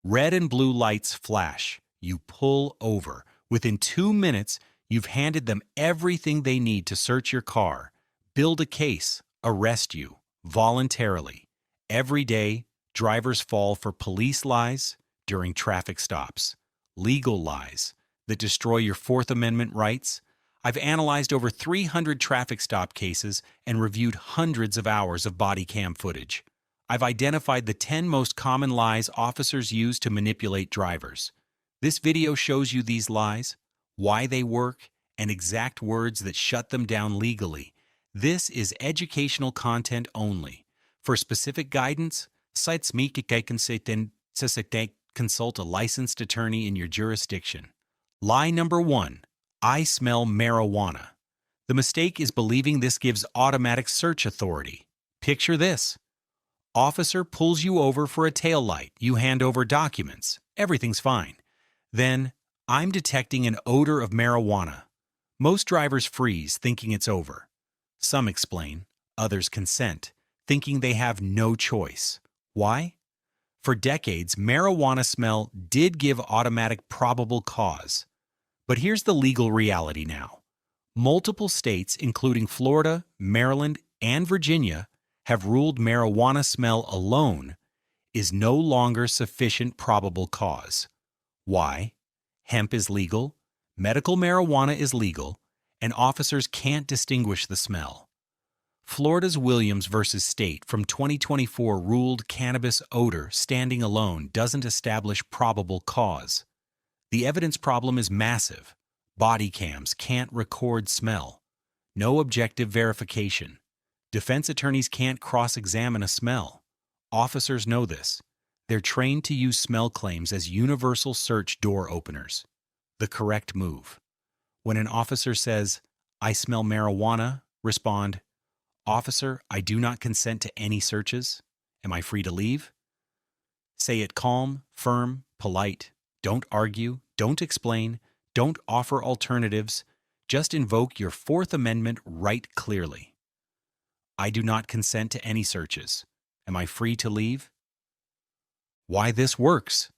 Red and blue lights flash. You pull over. Within 2 minutes, you've handed them everything they need to search your car, build a case, arrest you, voluntarily. Every day, drivers fall for police lies during traffic stops, legal lies that destroy your Fourth Amendment rights. I've analyzed over 300 traffic stop cases and reviewed hundreds of hours of body cam footage. I've identified the 10 most common lies officers use to manipulate drivers. This video shows you these lies, why they work, and exact words that shut them down legally. This is educational content only. For specific guidance, consult a licensed attorney in your jurisdiction. Lie number 1. I smell marijuana. The mistake is believing this gives automatic search authority. Picture this. Officer pulls you over for a taillight. You hand over documents. Everything's fine. Then, I'm detecting an odor of marijuana. Most drivers freeze, thinking it's over. Some explain, others consent, thinking they have no choice. Why? For decades, marijuana smell did give automatic probable cause. But here's the legal reality now. Multiple states, including Florida, Maryland, and Virginia, have ruled marijuana smell alone is no longer sufficient probable cause. Why? Hemp is legal, medical marijuana is legal, and officers can't distinguish the smell. Florida's Williams v. State from 2024 ruled cannabis odor standing alone doesn't establish probable cause. The evidence problem is massive. Body cams can't record smell. No objective verification. Defense attorneys can't cross-examine a smell. Officers know this. They're trained to use smell claims as universal search door openers. The correct move. When an officer says, "I smell marijuana," respond, "Officer, I do not consent to any searches. Am I free to leave?" Say it calm, firm, polite. Don't argue, don't explain, don't offer alternatives. Just invoke your Fourth Amendment right clearly. I do not consent to any searches. Am I free to leave? Why this works.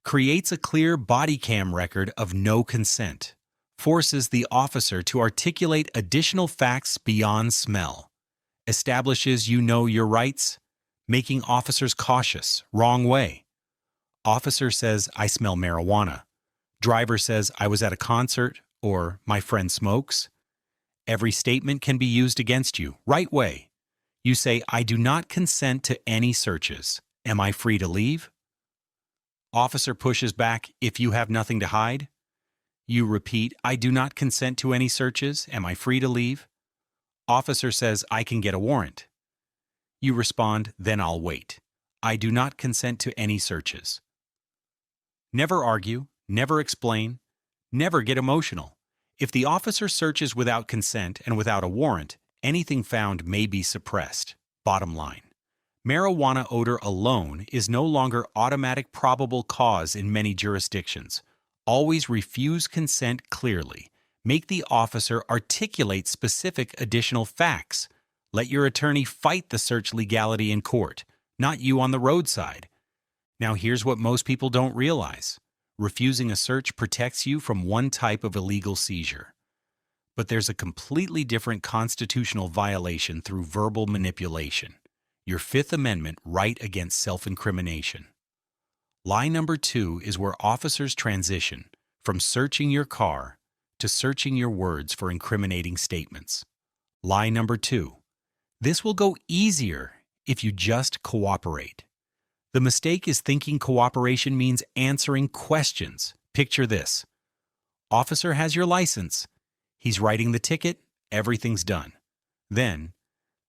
Creates a clear body cam record of no consent. Forces the officer to articulate additional facts beyond smell. Establishes you know your rights, making officers cautious, wrong way. Officer says, "I smell marijuana." Driver says, "I was at a concert," or "My friend smokes." Every statement can be used against you, right way. You say, "I do not consent to any searches. Am I free to leave?" Officer pushes back, "If you have nothing to hide." You repeat, "I do not consent to any searches. Am I free to leave?" Officer says, "I can get a warrant." You respond, "Then I'll wait. I do not consent to any searches." Never argue, never explain, never get emotional. If the officer searches without consent and without a warrant, anything found may be suppressed. Bottom line. Marijuana odor alone is no longer automatic probable cause in many jurisdictions. Always refuse consent clearly. Make the officer articulate specific additional facts. Let your attorney fight the search legality in court, not you on the roadside. Now here's what most people don't realize. Refusing a search protects you from one type of illegal seizure. But there's a completely different constitutional violation through verbal manipulation. Your Fifth Amendment right against self-incrimination. Lie number 2 is where officers transition from searching your car to searching your words for incriminating statements. Lie number 2. This will go easier if you just cooperate. The mistake is thinking cooperation means answering questions. Picture this. Officer has your license. He's writing the ticket. Everything's done. Then,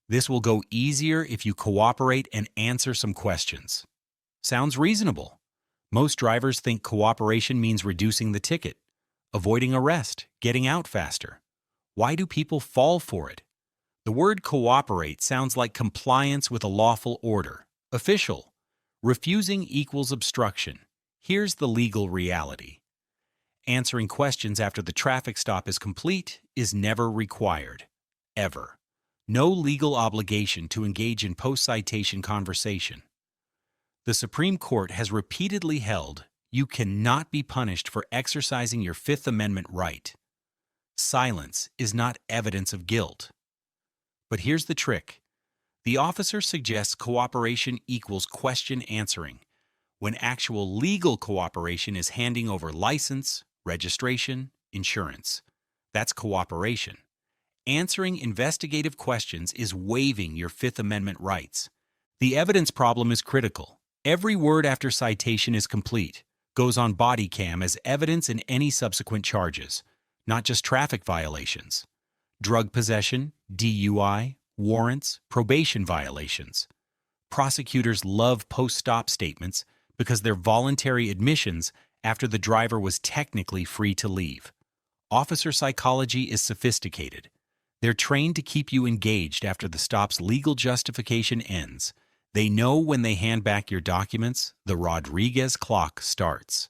this will go easier if you cooperate and answer some questions. Sounds reasonable. Most drivers think cooperation means reducing the ticket, avoiding arrest, getting out faster. Why do people fall for it? The word cooperate sounds like compliance with a lawful order, official. Refusing equals obstruction. Here's the legal reality. Answering questions after the traffic stop is complete is never required. Ever. No legal obligation to engage in post-citation conversation. The Supreme Court has repeatedly held you cannot be punished for exercising your Fifth Amendment right. Silence is not evidence of guilt. But here's the trick. The officer suggests cooperation equals question answering, when actual legal cooperation is handing over license, registration, insurance. That's cooperation. Answering investigative questions is waiving your Fifth Amendment rights. The evidence problem is critical. Every word after citation is complete, goes on body cam as evidence in any subsequent charges, not just traffic violations. Drug possession, DUI, warrants, probation violations. Prosecutors love post-stop statements because they're voluntary admissions after the driver was technically free to leave. Officer psychology is sophisticated. They're trained to keep you engaged after the stop's legal justification ends. They know when they hand back your documents, the Rodriguez clock starts.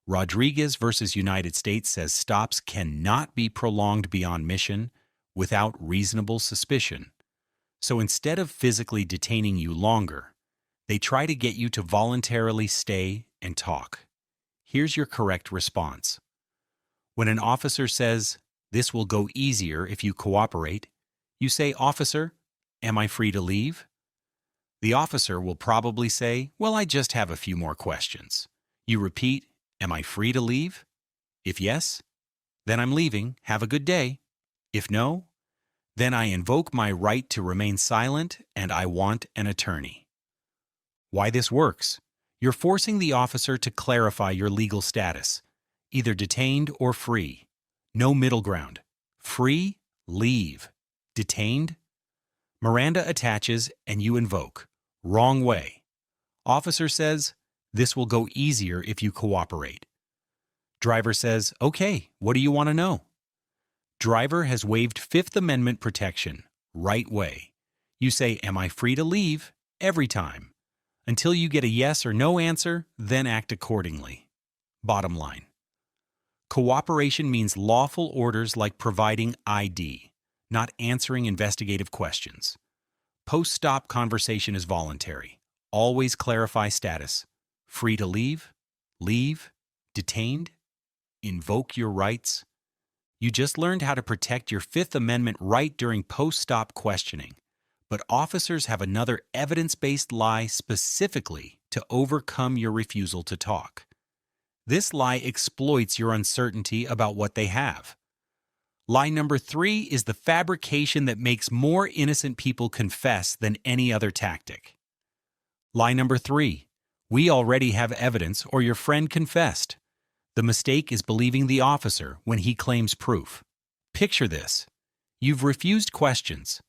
Rodriguez versus United States says stops cannot be prolonged beyond mission without reasonable suspicion. So instead of physically detaining you longer, they try to get you to voluntarily stay and talk. Here's your correct response. When an officer says, "This will go easier if you cooperate," you say, "Officer, am I free to leave?" The officer will probably say, "Well, I just have a few more questions." You repeat, "Am I free to leave?" If yes, then I'm leaving. Have a good day. If no, then I invoke my right to remain silent and I want an attorney. Why this works? You're forcing the officer to clarify your legal status, either detained or free. No middle ground. Free, leave. Detained? Miranda attaches and you invoke. Wrong way. Officer says, "This will go easier if you cooperate." Driver says, "Okay, what do you want to know?" Driver has waived Fifth Amendment protection. Right way. You say, "Am I free to leave?" every time. Until you get a yes or no answer, then act accordingly. Bottom line. Cooperation means lawful orders like providing ID, not answering investigative questions. Post-stop conversation is voluntary. Always clarify status. Free to leave? Leave? Detained? Invoke your rights? You just learned how to protect your Fifth Amendment right during post-stop questioning. But officers have another evidence-based lie specifically to overcome your refusal to talk. This lie exploits your uncertainty about what they have. Lie number 3 is the fabrication that makes more innocent people confess than any other tactic. Lie number 3, we already have evidence or your friend confessed. The mistake is believing the officer when he claims proof. Picture this. You've refused questions.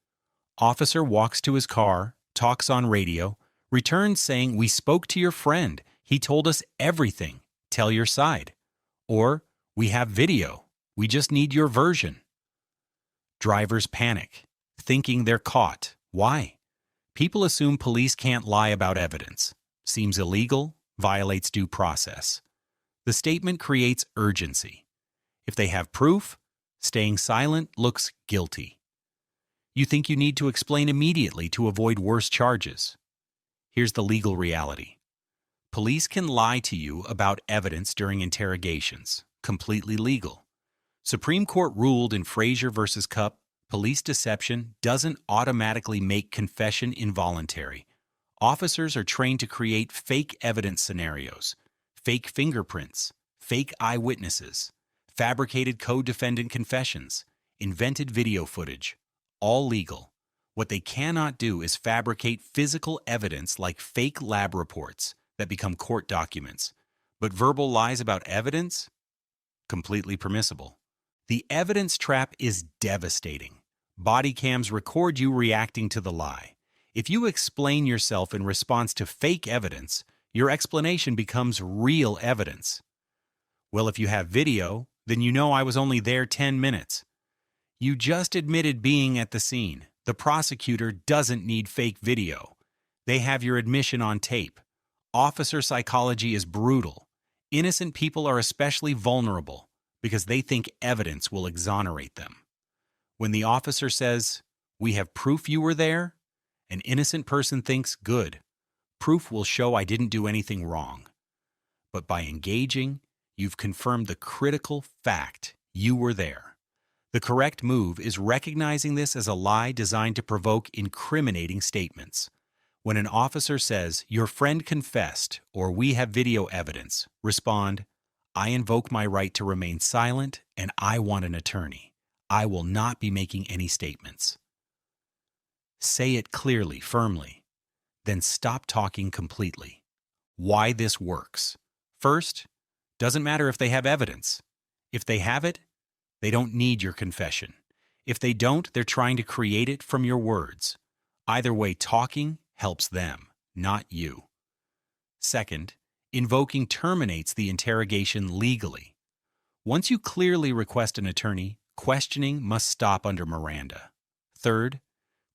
Officer walks to his car, talks on radio, returns saying, "We spoke to your friend. He told us everything. Tell your side." Or, "We have video. We just need your version." Drivers panic, thinking they're caught. Why? People assume police can't lie about evidence. Seems illegal, violates due process. The statement creates urgency. If they have proof, staying silent looks guilty. You think you need to explain immediately to avoid worse charges. Here's the legal reality. Police can lie to you about evidence during interrogations. Completely legal. Supreme Court ruled in Frazier v. Cupp, police deception doesn't automatically make confession involuntary. Officers are trained to create fake evidence scenarios, fake fingerprints, fake eyewitnesses, fabricated co-defendant confessions, invented video footage, all legal. What they cannot do is fabricate physical evidence like fake lab reports that become court documents. But verbal lies about evidence? Completely permissible. The evidence trap is devastating. Body cams record you reacting to the lie. If you explain yourself in response to fake evidence, your explanation becomes real evidence. Well, if you have video, then you know I was only there 10 minutes. You just admitted being at the scene. The prosecutor doesn't need fake video. They have your admission on tape. Officer psychology is brutal. Innocent people are especially vulnerable because they think evidence will exonerate them. When the officer says, "We have proof you were there," an innocent person thinks, "Good. Proof will show I didn't do anything wrong. But by engaging, you've confirmed the critical fact: you were there. The correct move is recognizing this as a lie designed to provoke incriminating statements. When an officer says, "Your friend confessed," or "We have video evidence," respond, "I invoke my right to remain silent and I want an attorney. I will not be making any statements." Say it clearly, firmly. Then stop talking completely. Why this works. First, doesn't matter if they have evidence. If they have it, they don't need your confession. If they don't, they're trying to create it from your words. Either way, talking helps them, not you. Second, invoking terminates the interrogation legally. Once you clearly request an attorney, questioning must stop under Miranda. Third,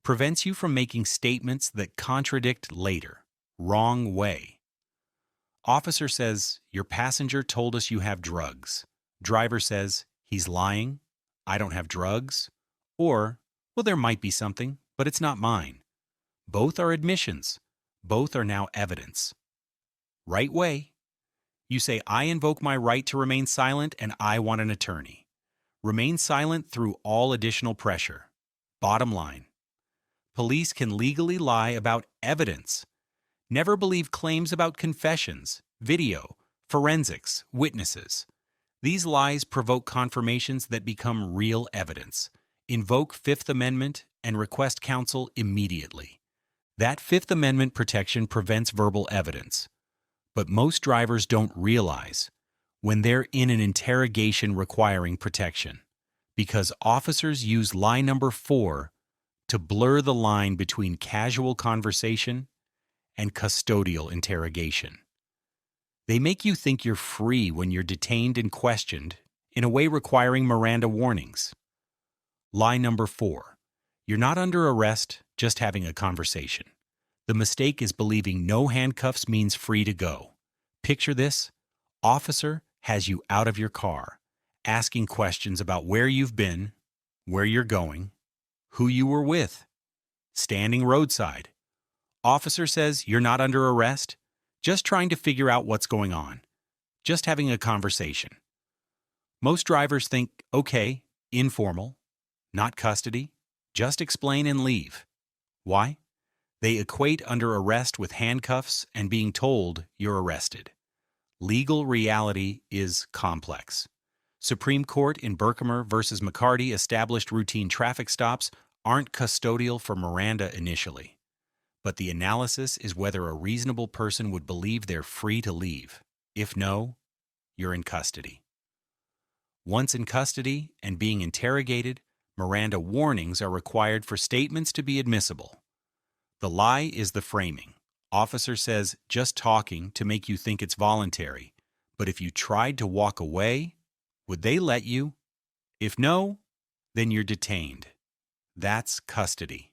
prevents you from making statements that contradict later. Wrong way. Officer says, "Your passenger told us you have drugs." Driver says, "He's lying. I don't have drugs." Or, "Well, there might be something, but it's not mine." Both are admissions. Both are now evidence. Right way. You say, "I invoke my right to remain silent and I want an attorney." Remain silent through all additional pressure. Bottom line. Police can legally lie about evidence. Never believe claims about confessions, video, forensics, witnesses. These lies provoke confirmations that become real evidence. Invoke Fifth Amendment and request counsel immediately. That Fifth Amendment protection prevents verbal evidence. But most drivers don't realize when they're in an interrogation requiring protection, because officers use lie number 4 to blur the line between casual conversation and custodial interrogation. They make you think you're free when you're detained and questioned, in a way requiring Miranda warnings. Lie number 4. You're not under arrest, just having a conversation. The mistake is believing no handcuffs means free to go. Picture this: officer has you out of your car, asking questions about where you've been, where you're going, who you were with, standing roadside. Officer says you're not under arrest, just trying to figure out what's going on, just having a conversation. Most drivers think, okay, informal, not custody, just explain and leave. Why? They equate under arrest with handcuffs and being told you're arrested. Legal reality is complex. Supreme Court in Berkemer versus McCarty established routine traffic stops aren't custodial for Miranda initially. But the analysis is whether a reasonable person would believe they're free to leave. If no, you're in custody. Once in custody and being interrogated, Miranda warnings are required for statements to be admissible. The lie is the framing. Officer says just talking to make you think it's voluntary, but if you tried to walk away, would they let you? If no, then you're detained. That's custody.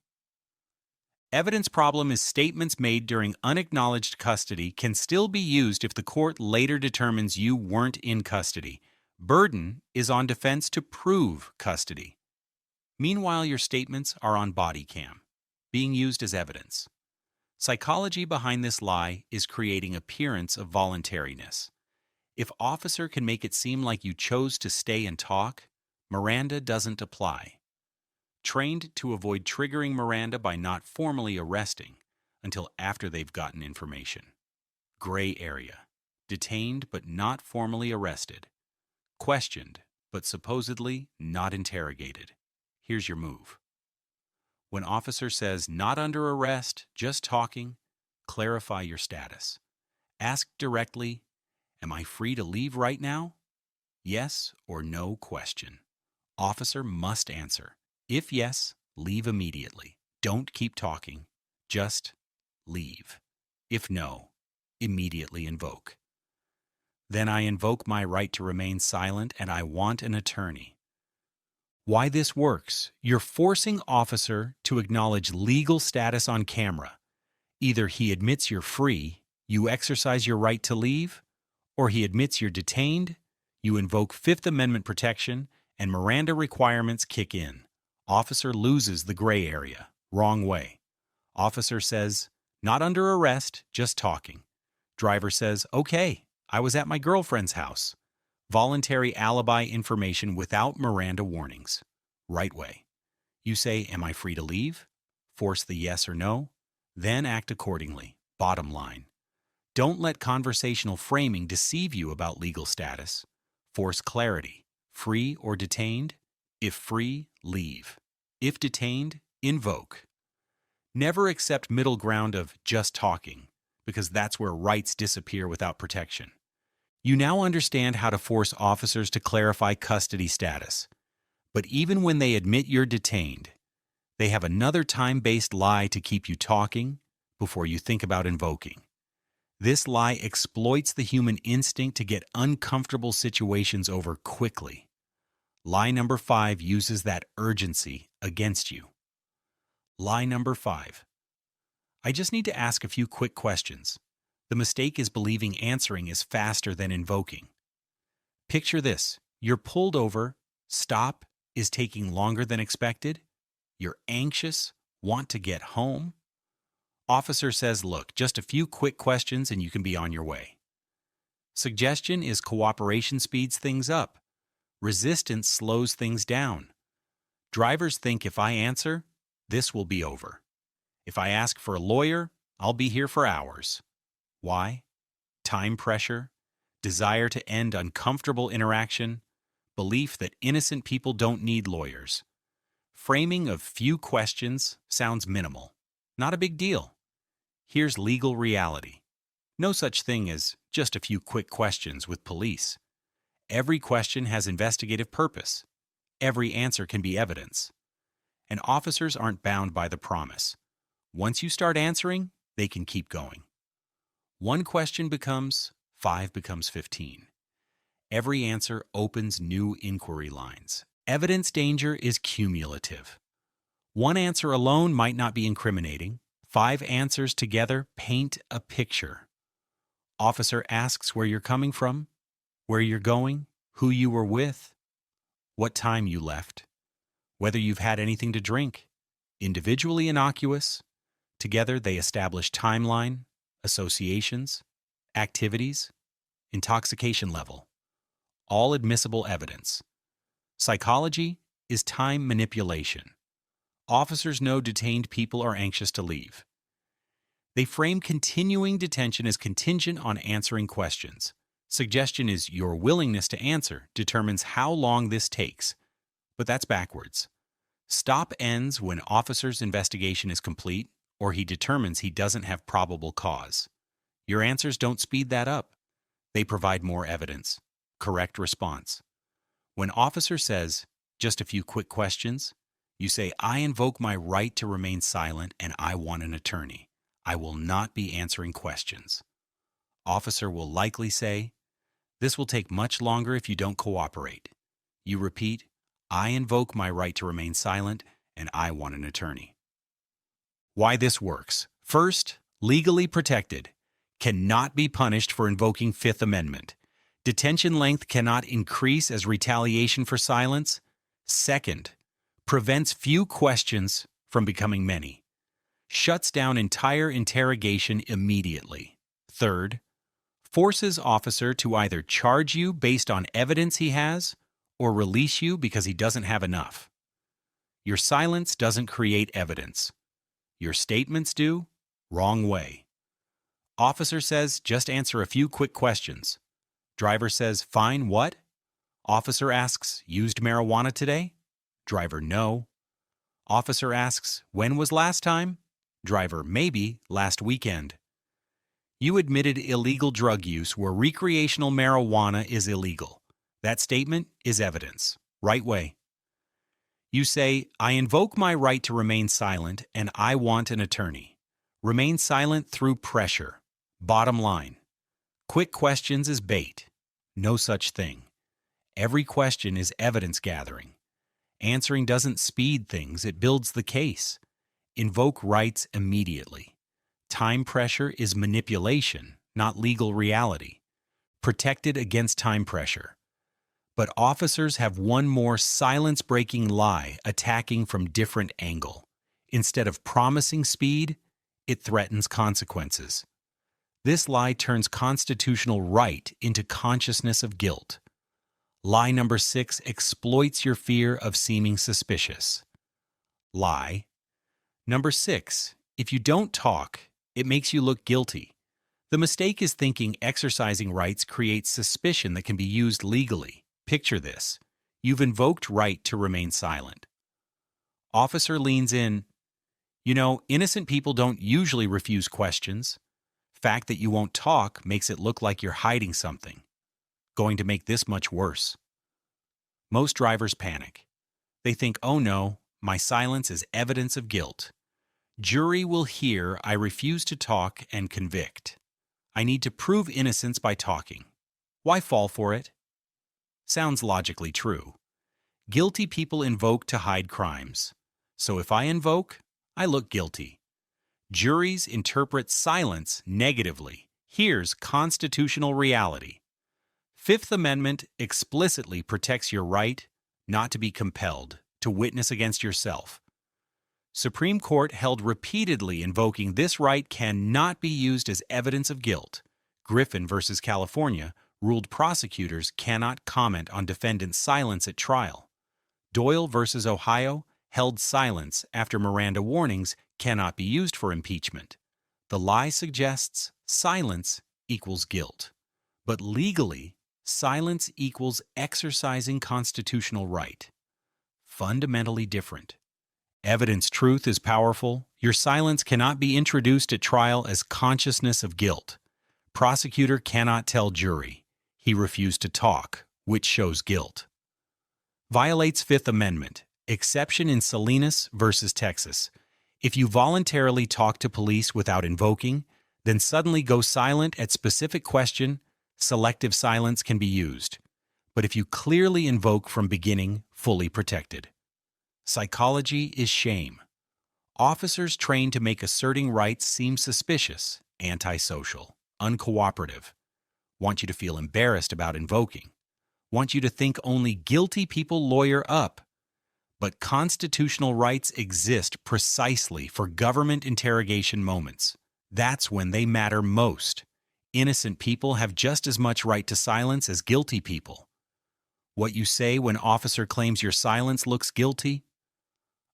Evidence problem is statements made during unacknowledged custody can still be used if the court later determines you weren't in custody. Burden is on defense to prove custody. Meanwhile, your statements are on body cam, being used as evidence. Psychology behind this lie is creating appearance of voluntariness. If officer can make it seem like you chose to stay and talk, Miranda doesn't apply. Trained to avoid triggering Miranda by not formally arresting until after they've gotten information. Gray area. Detained but not formally arrested. Questioned but supposedly not interrogated. Here's your move. When officer says not under arrest, just talking, clarify your status. Ask directly, "Am I free to leave right now?" Yes or no question. Officer must answer. If yes, leave immediately. Don't keep talking. Just leave. If no, immediately invoke. Then I invoke my right to remain silent and I want an attorney. Why this works: you're forcing officer to acknowledge legal status on camera. Either he admits you're free, you exercise your right to leave, or he admits you're detained, you invoke Fifth Amendment protection, and Miranda requirements kick in. Officer loses the gray area. Wrong way. Officer says, Not under arrest, just talking. Driver says, okay, I was at my girlfriend's house. Voluntary alibi information without Miranda warnings. Right way. You say, am I free to leave? Force the yes or no. Then act accordingly. Bottom line. Don't let conversational framing deceive you about legal status. Force clarity. Free or detained? If free, leave. If detained, invoke. Never accept middle ground of just talking, because that's where rights disappear without protection. You now understand how to force officers to clarify custody status. But even when they admit you're detained, they have another time-based lie to keep you talking before you think about invoking. This lie exploits the human instinct to get uncomfortable situations over quickly. Lie number 5 uses that urgency against you. Lie number 5. I just need to ask a few quick questions. The mistake is believing answering is faster than invoking. Picture this. You're pulled over, stop is taking longer than expected, you're anxious, want to get home. Officer says, look, just a few quick questions and you can be on your way. Suggestion is cooperation speeds things up. Resistance slows things down. Drivers think if I answer, this will be over. If I ask for a lawyer, I'll be here for hours. Why? Time pressure, desire to end uncomfortable interaction, belief that innocent people don't need lawyers. Framing of few questions sounds minimal. Not a big deal. Here's legal reality. No such thing as just a few quick questions with police. Every question has investigative purpose. Every answer can be evidence. And officers aren't bound by the promise. Once you start answering, they can keep going. 1 question becomes 5 becomes 15. Every answer opens new inquiry lines. Evidence danger is cumulative. 1 answer alone might not be incriminating. 5 answers together paint a picture. Officer asks where you're coming from, where you're going, who you were with, what time you left, whether you've had anything to drink. Individually innocuous. Together they establish timeline, associations, activities, intoxication level. All admissible evidence. Psychology is time manipulation. Officers know detained people are anxious to leave. They frame continuing detention as contingent on answering questions. Suggestion is your willingness to answer determines how long this takes. But that's backwards. Stop ends when officer's investigation is complete or he determines he doesn't have probable cause. Your answers don't speed that up. They provide more evidence. Correct response. When officer says, just a few quick questions, you say, I invoke my right to remain silent and I want an attorney. I will not be answering questions. Officer will likely say, this will take much longer if you don't cooperate. You repeat, I invoke my right to remain silent and I want an attorney. Why this works. First, legally protected. Cannot be punished for invoking Fifth Amendment. Detention length cannot increase as retaliation for silence. Second, prevents few questions from becoming many. Shuts down entire interrogation immediately. Third, forces officer to either charge you based on evidence he has or release you because he doesn't have enough. Your silence doesn't create evidence. Your statements do. Wrong way. Officer says, just answer a few quick questions. Driver says, fine, what? Officer asks, used marijuana today? Driver, no. Officer asks, when was last time? Driver, maybe last weekend. You admitted illegal drug use where recreational marijuana is illegal. That statement is evidence. Right way. You say, I invoke my right to remain silent and I want an attorney. Remain silent through pressure. Bottom line. Quick questions is bait. No such thing. Every question is evidence gathering. Answering doesn't speed things, it builds the case. Invoke rights immediately. Time pressure is manipulation, not legal reality. Protected against time pressure. But officers have one more silence-breaking lie attacking from different angle. Instead of promising speed, it threatens consequences. This lie turns constitutional right into consciousness of guilt. Lie number 6 exploits your fear of seeming suspicious. Lie number 6. If you don't talk, it makes you look guilty. The mistake is thinking exercising rights creates suspicion that can be used legally. Picture this. You've invoked right to remain silent. Officer leans in. You know, innocent people don't usually refuse questions. Fact that you won't talk makes it look like you're hiding something. Going to make this much worse. Most drivers panic. They think, oh no, my silence is evidence of guilt. Jury will hear I refuse to talk and convict. I need to prove innocence by talking. Why fall for it? Sounds logically true. Guilty people invoke to hide crimes. So if I invoke, I look guilty. Juries interpret silence negatively. Here's constitutional reality. Fifth Amendment explicitly protects your right not to be compelled to witness against yourself. Supreme Court held repeatedly invoking this right cannot be used as evidence of guilt. Griffin v. California ruled prosecutors cannot comment on defendant's silence at trial. Doyle v. Ohio held silence after Miranda warnings cannot be used for impeachment. The lie suggests silence equals guilt. But legally, silence equals exercising constitutional right. Fundamentally different. Evidence truth is powerful. Your silence cannot be introduced at trial as consciousness of guilt. Prosecutor cannot tell jury he refused to talk, which shows guilt. Violates Fifth Amendment. Exception in Salinas v. Texas. If you voluntarily talk to police without invoking, then suddenly go silent at specific question, selective silence can be used. But if you clearly invoke from beginning, fully protected. Psychology is shame. Officers trained to make asserting rights seem suspicious, antisocial, uncooperative. Want you to feel embarrassed about invoking. Want you to think only guilty people lawyer up. But constitutional rights exist precisely for government interrogation moments. That's when they matter most. Innocent people have just as much right to silence as guilty people. What you say when officer claims your silence looks guilty?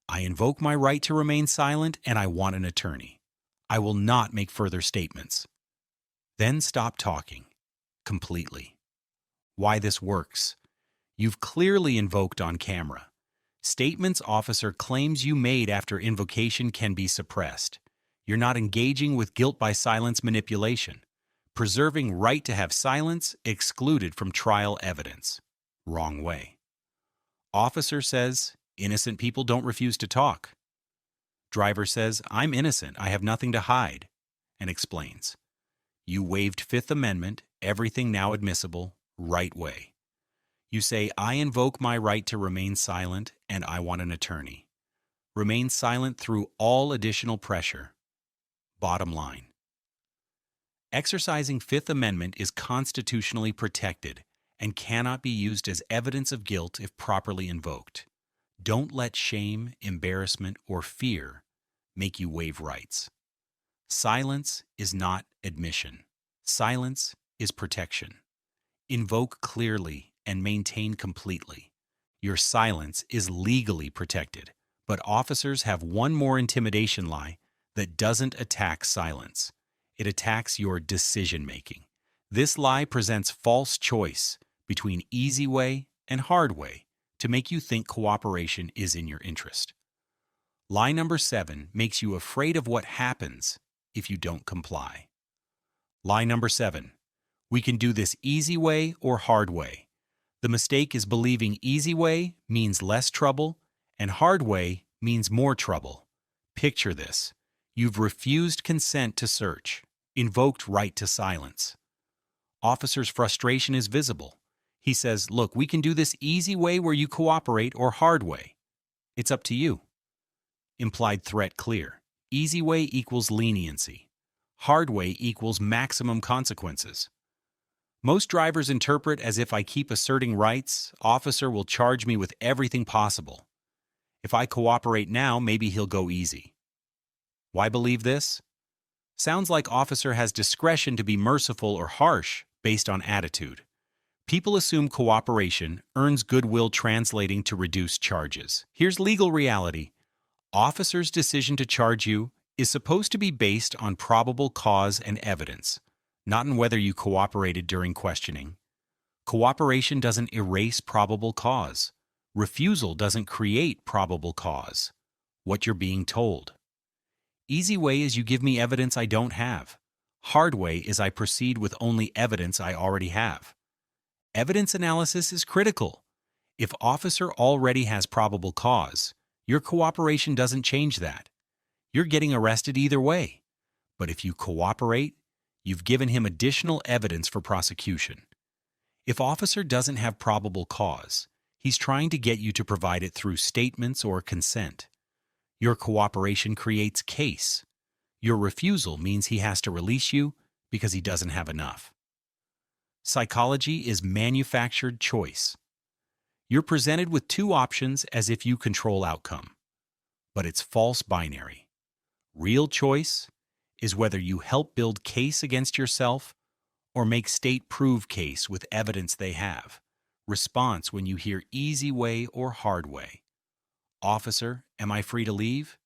I invoke my right to remain silent and I want an attorney. I will not make further statements. Then stop talking. Completely. Why this works? You've clearly invoked on camera. Statements officer claims you made after invocation can be suppressed. You're not engaging with guilt by silence manipulation. Preserving right to have silence excluded from trial evidence. Wrong way. Officer says, innocent people don't refuse to talk. Driver says, I'm innocent, I have nothing to hide, and explains. You waived Fifth Amendment, everything now admissible, right way. You say, I invoke my right to remain silent and I want an attorney. Remain silent through all additional pressure. Bottom line. Exercising Fifth Amendment is constitutionally protected and cannot be used as evidence of guilt if properly invoked. Don't let shame, embarrassment, or fear make you waive rights. Silence is not admission. Silence is protection. Invoke clearly and maintain completely. Your silence is legally protected, but officers have one more intimidation lie that doesn't attack silence. It attacks your decision-making. This lie presents false choice between easy way and hard way to make you think cooperation is in your interest. Lie number 7 makes you afraid of what happens if you don't comply. Lie number 7. We can do this easy way or hard way. The mistake is believing easy way means less trouble and hard way means more trouble. Picture this. You've refused consent to search, invoked right to silence. Officer's frustration is visible. He says, look, we can do this easy way where you cooperate or hard way. It's up to you. Implied threat clear. Easy way equals leniency. Hard way equals maximum consequences. Most drivers interpret as if I keep asserting rights, officer will charge me with everything possible. If I cooperate now, maybe he'll go easy. Why believe this? Sounds like officer has discretion to be merciful or harsh based on attitude. People assume cooperation earns goodwill translating to reduced charges. Here's legal reality. Officer's decision to charge you is supposed to be based on probable cause and evidence, not on whether you cooperated during questioning. Cooperation doesn't erase probable cause. Refusal doesn't create probable cause. What you're being told. Easy way is you give me evidence I don't have. Hard way is I proceed with only evidence I already have. Evidence analysis is critical. If officer already has probable cause, your cooperation doesn't change that. You're getting arrested either way. But if you cooperate, you've given him additional evidence for prosecution. If officer doesn't have probable cause, he's trying to get you to provide it through statements or consent. Your cooperation creates case. Your refusal means he has to release you because he doesn't have enough. Psychology is manufactured choice. You're presented with two options as if you control outcome. But it's false binary. Real choice is whether you help build case against yourself or make state prove case with evidence they have. Response when you hear easy way or hard way. Officer, am I free to leave?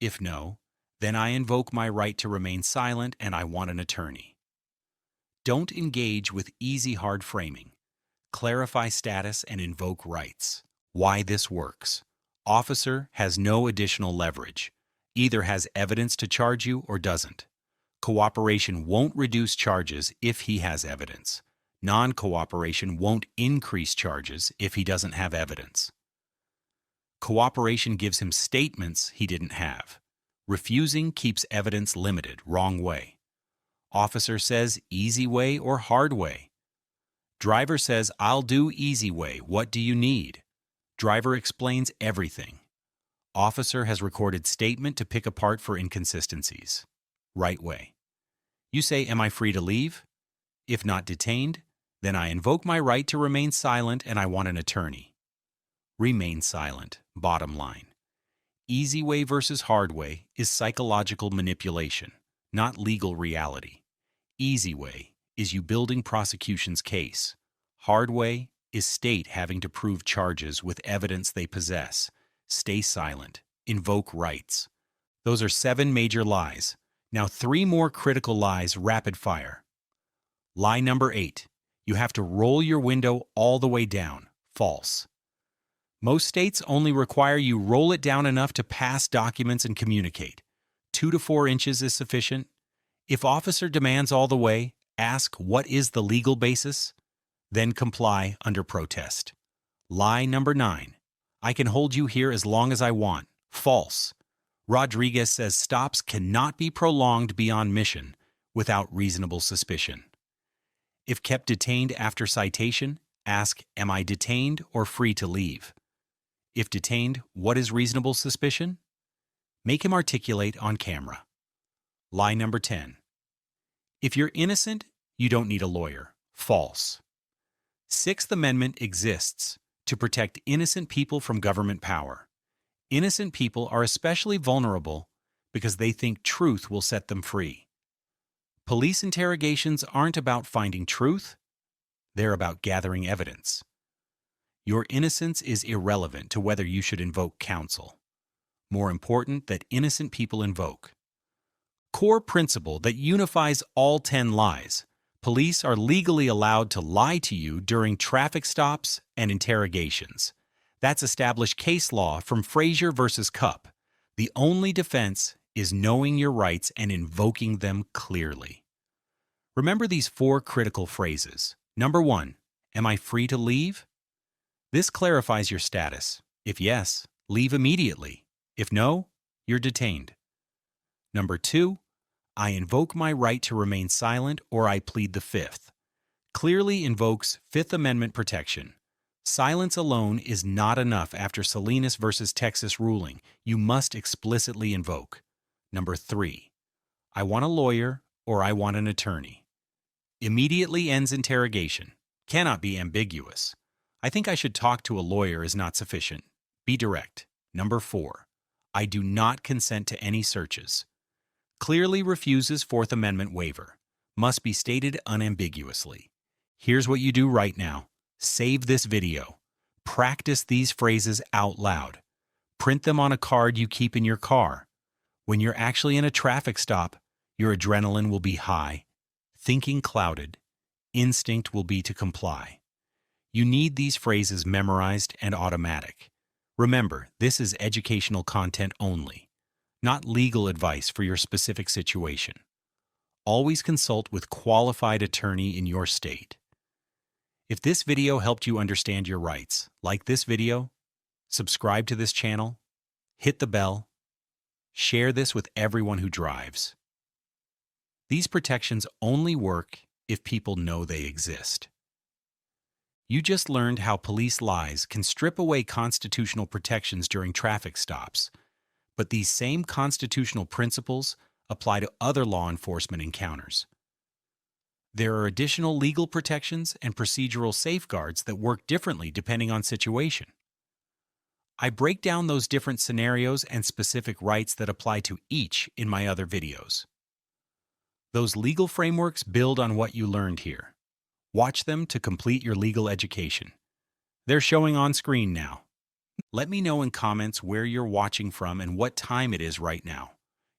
If no, then I invoke my right to remain silent and I want an attorney. Don't engage with easy hard framing. Clarify status and invoke rights. Why this works. Officer has no additional leverage. Either has evidence to charge you or doesn't. Cooperation won't reduce charges if he has evidence. Non-cooperation won't increase charges if he doesn't have evidence. Cooperation gives him statements he didn't have. Refusing keeps evidence limited, wrong way. Officer says easy way or hard way. Driver says, I'll do easy way, what do you need? Driver explains everything. Officer has recorded statement to pick apart for inconsistencies. Right way. You say, am I free to leave? If not detained, then I invoke my right to remain silent and I want an attorney. Remain silent, bottom line. Easy way versus hard way is psychological manipulation, not legal reality. Easy way is you building prosecution's case. Hard way is state having to prove charges with evidence they possess. Stay silent. Invoke rights. Those are 7 major lies. Now 3 more critical lies rapid fire. Lie number 8. You have to roll your window all the way down. False. Most states only require you roll it down enough to pass documents and communicate. 2 to 4 inches is sufficient. If officer demands all the way, ask what is the legal basis, then comply under protest. Lie number 9. I can hold you here as long as I want. False. Rodriguez says stops cannot be prolonged beyond mission without reasonable suspicion. If kept detained after citation, ask, am I detained or free to leave? If detained, what is reasonable suspicion? Make him articulate on camera. Lie number 10. If you're innocent, you don't need a lawyer. False. 6th Amendment exists to protect innocent people from government power. Innocent people are especially vulnerable because they think truth will set them free. Police interrogations aren't about finding truth, they're about gathering evidence. Your innocence is irrelevant to whether you should invoke counsel. More important that innocent people invoke. Core principle that unifies all 10 lies. Police are legally allowed to lie to you during traffic stops and interrogations. That's established case law from Frazier versus Cupp. The only defense is knowing your rights and invoking them clearly. Remember these 4 critical phrases. Number 1, am I free to leave? This clarifies your status. If yes, leave immediately. If no, you're detained. Number 2, I invoke my right to remain silent or I plead the 5th. Clearly invokes 5th Amendment protection. Silence alone is not enough after Salinas versus Texas ruling. You must explicitly invoke. Number 3, I want a lawyer or I want an attorney. Immediately ends interrogation. Cannot be ambiguous. I think I should talk to a lawyer is not sufficient. Be direct. Number 4, I do not consent to any searches. Clearly refuses Fourth Amendment waiver. Must be stated unambiguously. Here's what you do right now. Save this video. Practice these phrases out loud. Print them on a card you keep in your car. When you're actually in a traffic stop, your adrenaline will be high, thinking clouded, instinct will be to comply. You need these phrases memorized and automatic. Remember, this is educational content only, not legal advice for your specific situation. Always consult with qualified attorney in your state. If this video helped you understand your rights, like this video, subscribe to this channel, hit the bell, share this with everyone who drives. These protections only work if people know they exist. You just learned how police lies can strip away constitutional protections during traffic stops, but these same constitutional principles apply to other law enforcement encounters. There are additional legal protections and procedural safeguards that work differently depending on situation. I break down those different scenarios and specific rights that apply to each in my other videos. Those legal frameworks build on what you learned here. Watch them to complete your legal education. They're showing on screen now. Let me know in comments where you're watching from and what time it is right now.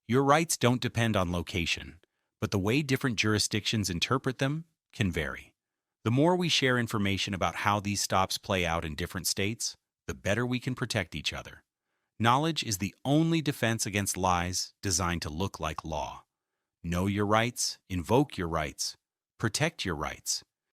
Your rights don't depend on location, but the way different jurisdictions interpret them can vary. The more we share information about how these stops play out in different states, the better we can protect each other. Knowledge is the only defense against lies designed to look like law. Know your rights, invoke your rights, protect your rights.